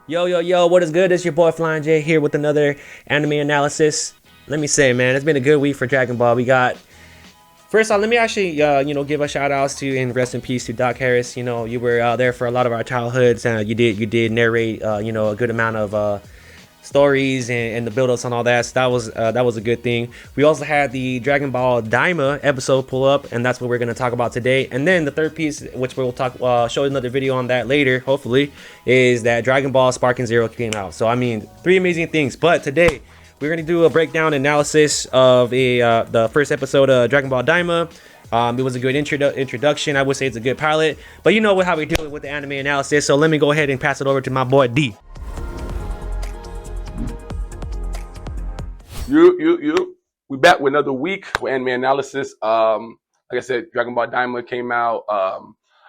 Yo, yo, yo, what is good? It's your boy Flying J here with another anime analysis. Let me say, man, it's been a good week for Dragon Ball. We got, first off, let me actually, give a shout outs to and rest in peace to Doc Harris. You know, you were there for a lot of our childhoods, and you did narrate, a good amount of stories and the build-ups and all that. So that was a good thing. We also had the Dragon Ball Daima episode pull up, and that's what we're gonna talk about today. And then the third piece, which we'll show another video on that later, hopefully, is that Dragon Ball Sparking Zero came out. So I mean, three amazing things. But today we're gonna do a breakdown analysis of the first episode of Dragon Ball Daima. It was a good introduction. I would say it's a good pilot, but you know how we do it with the anime analysis. So let me go ahead and pass it over to my boy D. We back with another week with anime analysis. Like I said, Dragon Ball Daima came out. I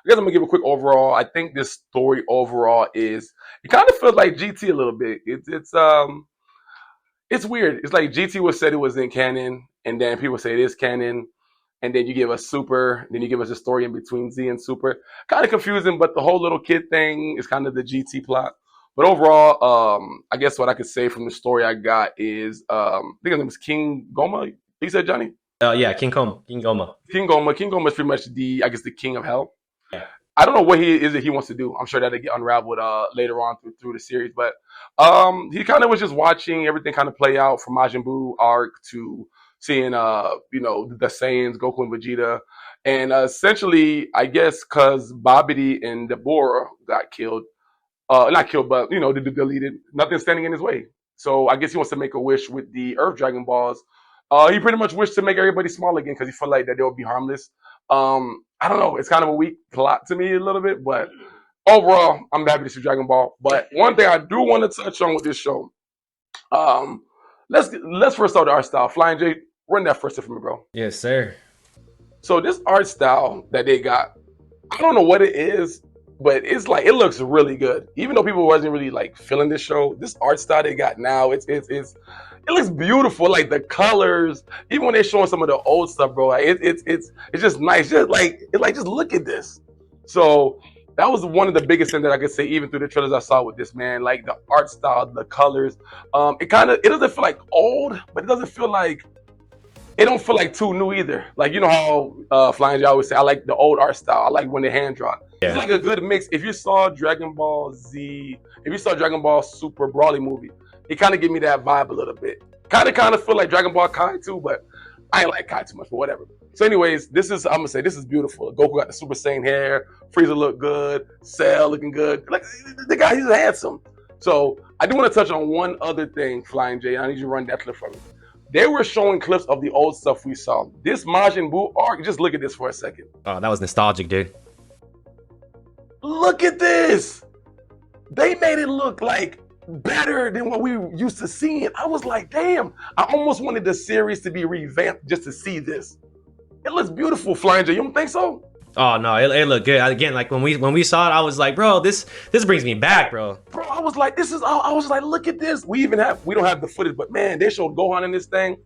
guess I'm gonna give a quick overall. I think this story overall it kind of feels like GT a little bit. It's weird. It's like GT was said it was in canon, and then people say it is canon, and then you give us Super, then you give us a story in between Z and Super. Kind of confusing, but the whole little kid thing is kind of the GT plot. But overall, I guess what I could say from the story I got is, I think his name is King Goma. You said, Johnny? Yeah, King Goma. King Goma is pretty much the king of hell. Yeah. I don't know what he wants to do. I'm sure that'll get unraveled later on through the series. But he kind of was just watching everything kind of play out from Majin Buu arc to seeing, the Saiyans, Goku and Vegeta. And essentially, I guess because Babidi and Deborah got killed, not killed, but deleted. Nothing standing in his way. So I guess he wants to make a wish with the Earth Dragon Balls. He pretty much wished to make everybody small again because he felt like that they would be harmless. I don't know. It's kind of a weak plot to me a little bit, but overall, I'm happy to see Dragon Ball. But one thing I do want to touch on with this show, let's first start the art style. Flying J, run that first for me, bro. Yes, sir. So this art style that they got, I don't know what it is. But it's like it looks really good. Even though people wasn't really like feeling this show, this art style they got now, it looks beautiful. Like the colors, even when they're showing some of the old stuff, bro, like it's just nice. Just look at this. So that was one of the biggest things that I could say, even through the trailers I saw with this, man. Like the art style, the colors. It doesn't feel like old, but it don't feel like too new either. Like how Flying J always say, I like the old art style. I like when they hand draw. Yeah. It's like a good mix. If you saw Dragon Ball Z, if you saw Dragon Ball Super Broly movie, it kind of give me that vibe a little bit. Kind of feel like Dragon Ball Kai too, but I ain't like Kai too much, but whatever. So anyways, this is beautiful. Goku got the Super Saiyan hair, Frieza look good, Cell looking good. Like the guy, he's handsome. So I do want to touch on one other thing, Flying J. I need you to run that clip for me. They were showing clips of the old stuff we saw. This Majin Buu arc, just look at this for a second. Oh, that was nostalgic, dude. Look at this. They made it look like better than what we used to seeing. I was like, damn, I almost wanted the series to be revamped just to see this. It looks beautiful, Flying J. You don't think so? Oh no, it looked good. Again, like when we saw it, I was like, bro, this brings me back, bro. Bro, I was like, look at this. We don't have the footage, but man, they showed Gohan in this thing.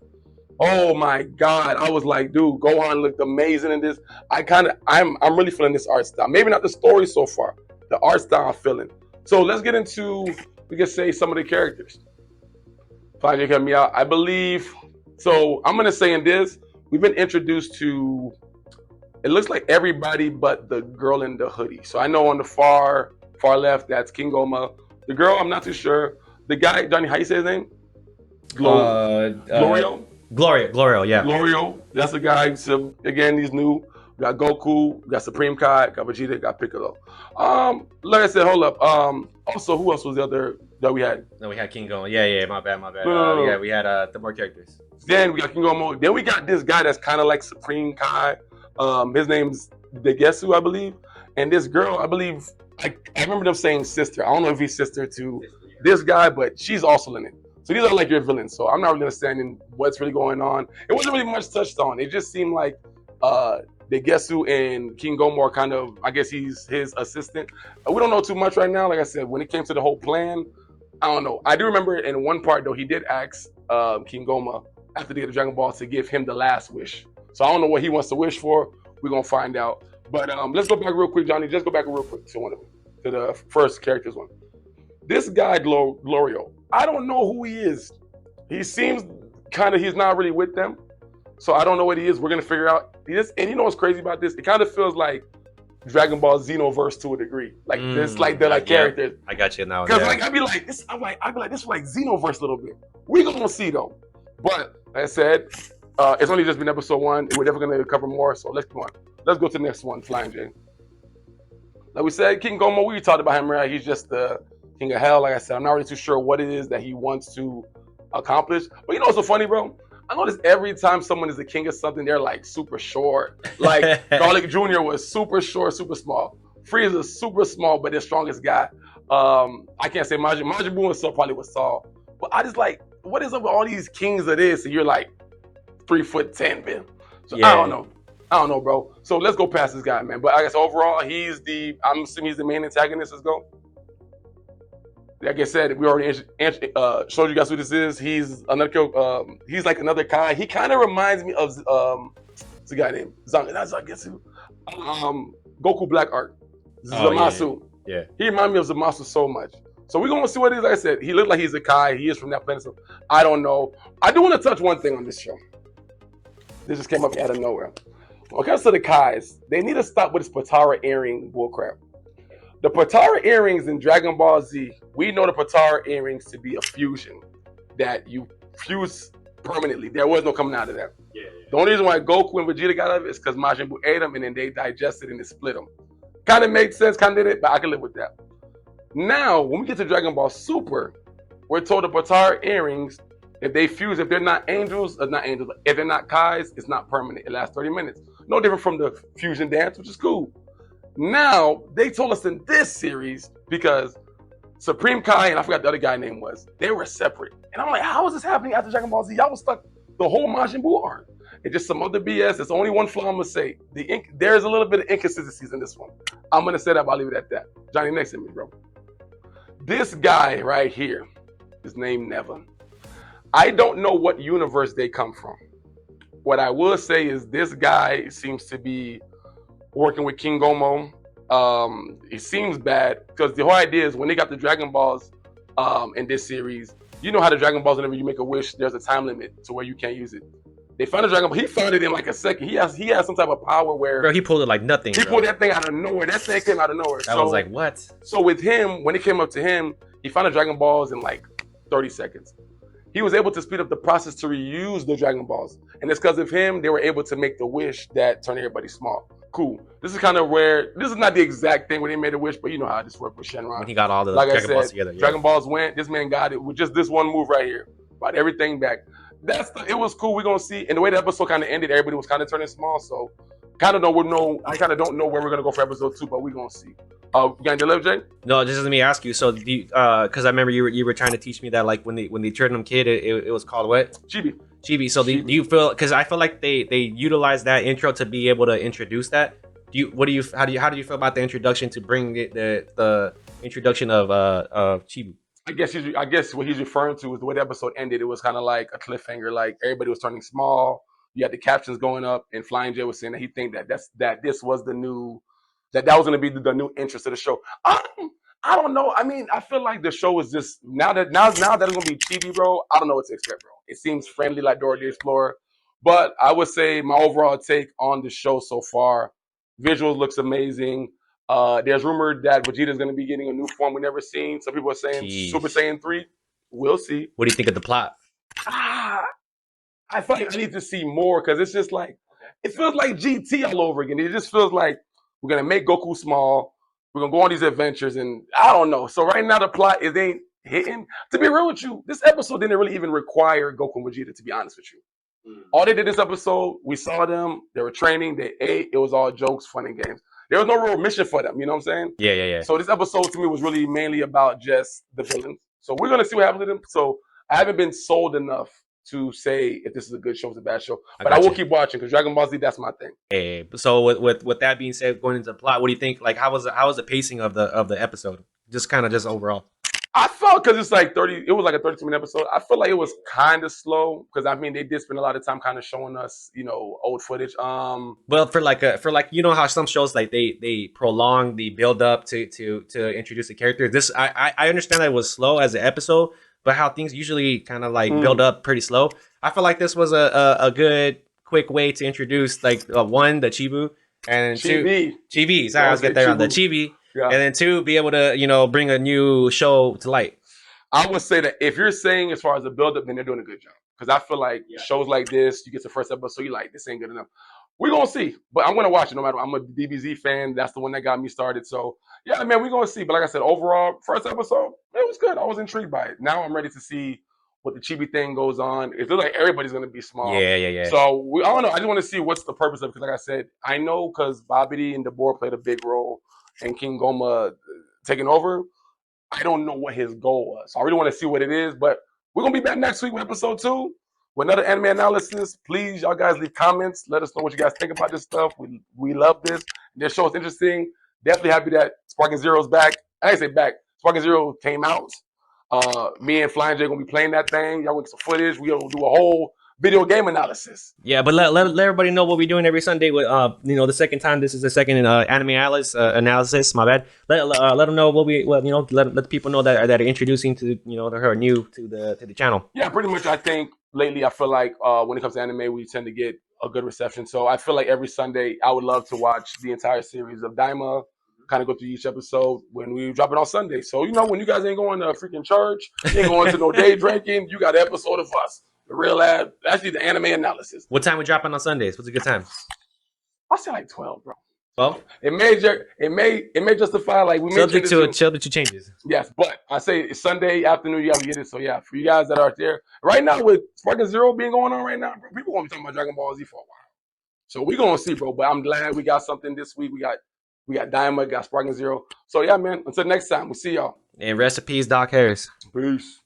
Oh my God. I was like, dude, Gohan looked amazing in this. I'm really feeling this art style. Maybe not the story so far. The art style I'm feeling. So let's get into, we can say some of the characters. Flying J, help me out. I believe, so I'm going to say in this, we've been introduced to, it looks like everybody but the girl in the hoodie. So I know on the far left, that's King Goma. The girl, I'm not too sure. The guy, Johnny, how you say his name? Glorio? Glorio, yeah. Glorio, that's the guy. So again, he's new. We got Goku, we got Supreme Kai, got Vegeta, got Piccolo. Like I said, hold up. Also, who else was the other that we had? No, we had King Goma. Yeah, my bad. No. Yeah, we had the more characters. Then we got King Goma. Then we got this guy that's kind of like Supreme Kai. His name's Degesu, I believe. And this girl, I believe, I remember them saying sister. I don't know if he's sister to this guy, but she's also in it. So these are like your villains. So I'm not really understanding what's really going on. It wasn't really much touched on. It just seemed like Degesu and King Goma are kind of, I guess he's his assistant. We don't know too much right now. Like I said, when it came to the whole plan, I don't know. I do remember in one part, though, he did ask King Goma after they get the Dragon Ball to give him the last wish. So I don't know what he wants to wish for. We're going to find out. But let's go back real quick, Johnny. Just go back real quick to one of them, to the first characters one. This guy, Glorio, I don't know who he is. He seems he's not really with them. So I don't know what he is. We're going to figure out. And you know what's crazy about this? It kind of feels like Dragon Ball Xenoverse to a degree. Like this, like they're like characters. I got you now. Because like I'd be like, this is like Xenoverse a little bit. We're going to see though. But like I said, it's only just been episode 1. We're definitely going to cover more. So let's go on. Let's go to the next one, Flying J. Like we said, King Gomo, we talked about him, right? He's just the king of hell. Like I said, I'm not really too sure what it is that he wants to accomplish. But you know what's so funny, bro? I notice every time someone is the king of something, they're like super short. Like Garlic Jr. was super short, super small. Frieza's super small, but the strongest guy. I can't say Majin Buu and so probably was Saul. But I just like, what is up with all these kings of this? And you're like 3'10", man. So I don't know, bro. So let's go past this guy, man. But I guess overall, I'm assuming he's the main antagonist. Let's go. Like I said, we already showed you guys who this is. He's he's like another Kai. He kind of reminds me of what's the guy named Goku Black Art. Zamasu. Yeah. He reminds me of Zamasu so much. So we're gonna see what it is. Like I said, he looked like he's a Kai. He is from that planet. So I don't know. I do want to touch one thing on this show. This just came up out of nowhere. When it comes to the Kais, they need to stop with this Potara earring bullcrap. The Potara earrings in Dragon Ball Z, we know the Potara earrings to be a fusion that you fuse permanently. There was no coming out of that. Yeah. The only reason why Goku and Vegeta got out of it is because Majin Buu ate them and then they digested and they split them. Kind of made sense, kind of did it, but I can live with that. Now, when we get to Dragon Ball Super, we're told the Potara earrings, if they fuse, if they're not angels, if they're not Kais, it's not permanent. It lasts 30 minutes. No different from the fusion dance, which is cool. Now, they told us in this series, because Supreme Kai and I forgot the other guy's name was, they were separate. And I'm like, how is this happening after Dragon Ball Z? Y'all was stuck the whole Majin Buu arc. It's just some other BS. There's only one flaw I'm going to say. There's a little bit of inconsistencies in this one. I'm going to say that, but I'll leave it at that. Johnny, next to me, bro. This guy right here is named Neva. I don't know what universe they come from. What I will say is this guy seems to be working with King Gomo. It seems bad because the whole idea is when they got the Dragon Balls in this series, you know how the Dragon Balls, whenever you make a wish, there's a time limit to where you can't use it. They found the Dragon Ball. He found it in like a second. He has some type of power where bro, he pulled it like nothing. He pulled that thing out of nowhere. That thing came out of nowhere. I was like, what? So with him, when it came up to him, he found the Dragon Balls in like 30 seconds. He was able to speed up the process to reuse the Dragon Balls. And it's because of him, they were able to make the wish that turned everybody small. Cool. This is kind of where, this is not the exact thing when they made a wish, but you know how this worked with Shenron. When he got all the like Dragon I said, Balls together. Yeah. Dragon Balls went, this man got it with just this one move right here. Brought everything back. It was cool. We're going to see. And the way the episode kind of ended, everybody was kind of turning small. So I kind of don't know where we're going to go for episode 2, but we're going to see. You got to live, Jay? No, just let me ask you. So, because I remember you were trying to teach me that, like when they turned him kid, it was called what? Chibi. So do you feel? Because I feel like they utilized that intro to be able to introduce that. How do you feel about the introduction to bring the introduction of Chibi? I guess what he's referring to is the way the episode ended. It was kind of like a cliffhanger. Like everybody was turning small. You had the captions going up, and Flying J was saying that he think that this was the new. That was going to be the new interest of the show. I don't know. I mean, I feel like the show is just now that it's going to be Chibi, bro. I don't know what to expect, bro. It seems friendly like Dora the Explorer, but I would say my overall take on the show so far, visuals looks amazing. There's rumored that Vegeta is going to be getting a new form we never seen. Some people are saying Super Saiyan 3. We'll see. What do you think of the plot? I feel like I need to see more because it's just like it feels like GT all over again. It just feels like we're going to make Goku small. We're going to go on these adventures. And I don't know. So right now the plot ain't hitting. To be real with you, this episode didn't really even require Goku and Vegeta, to be honest with you. All they did this episode, we saw them. They were training. They ate. It was all jokes, fun, and games. There was no real mission for them. You know what I'm saying? Yeah. So this episode to me was really mainly about just the villains. So we're going to see what happens to them. So I haven't been sold enough to say if this is a good show or a bad show. But I will keep watching because Dragon Ball Z, that's my thing. Hey, so with that being said, going into the plot, what do you think? Like, how was the pacing of the episode? Just overall. I felt because it's like 30, it was like a 32-minute episode. I feel like it was kind of slow because I mean they did spend a lot of time kind of showing us, old footage. Well, for you know how some shows like they prolong the build up to introduce the character. This I understand that it was slow as an episode, but how things usually kind of like build up pretty slow. I feel like this was a good quick way to introduce like one the Chibu and two Chibi. Sorry, I was getting there on the Chibi, Yeah. and then two be able to bring a new show to light. I would say that if you're saying as far as the build up, then they're doing a good job. Because I feel like shows like this, you get the first episode, you're like, this ain't good enough. We're gonna see, but I'm gonna watch it no matter what. I'm a DBZ fan. That's the one that got me started. So yeah, man, we're gonna see. But like I said, overall, first episode, it was good. I was intrigued by it. Now I'm ready to see what the chibi thing goes on. It feels like everybody's gonna be small. Yeah. So I don't know. I just want to see what's the purpose of it. Because like I said, I know because Babidi and Debor played a big role and King Goma taking over. I don't know what his goal was. So I really want to see what it is. But we're gonna be back next week with episode 2. With another anime analysis. Please, y'all guys leave comments. Let us know what you guys think about this stuff. We love this. This show is interesting. Definitely happy that Sparking Zero's back. I didn't say back. Sparking Zero came out. Me and Flying J gonna be playing that thing. Y'all get some footage. We'll do a whole video game analysis. Yeah, but let everybody know what we're doing every Sunday with the second time. This is the second anime analysis. My bad. Let them know let the people know that are introducing to that are new to the channel. Yeah, pretty much. I think lately I feel like when it comes to anime, we tend to get a good reception. So I feel like every Sunday I would love to watch the entire series of Daima. Kind of go through each episode when we drop it on Sunday. So when you guys ain't going to freaking church, you ain't going to no day drinking, you got an episode of us. The real actually the anime analysis. What time we dropping on Sundays? What's a good time? I'll say like 12, bro. Well, it may justify like we subject to changes. Yes, but I say it's Sunday afternoon. Yeah, we get it. So yeah, for you guys that are there right now with Sparking Zero being going on right now, bro, people gonna be talking about Dragon Ball Z for a while. So we gonna see, bro. But I'm glad we got something this week. We got Daima, got Sparking Zero. So yeah, man. Until next time, we'll see y'all. And rest in peace, Doc Harris. Peace.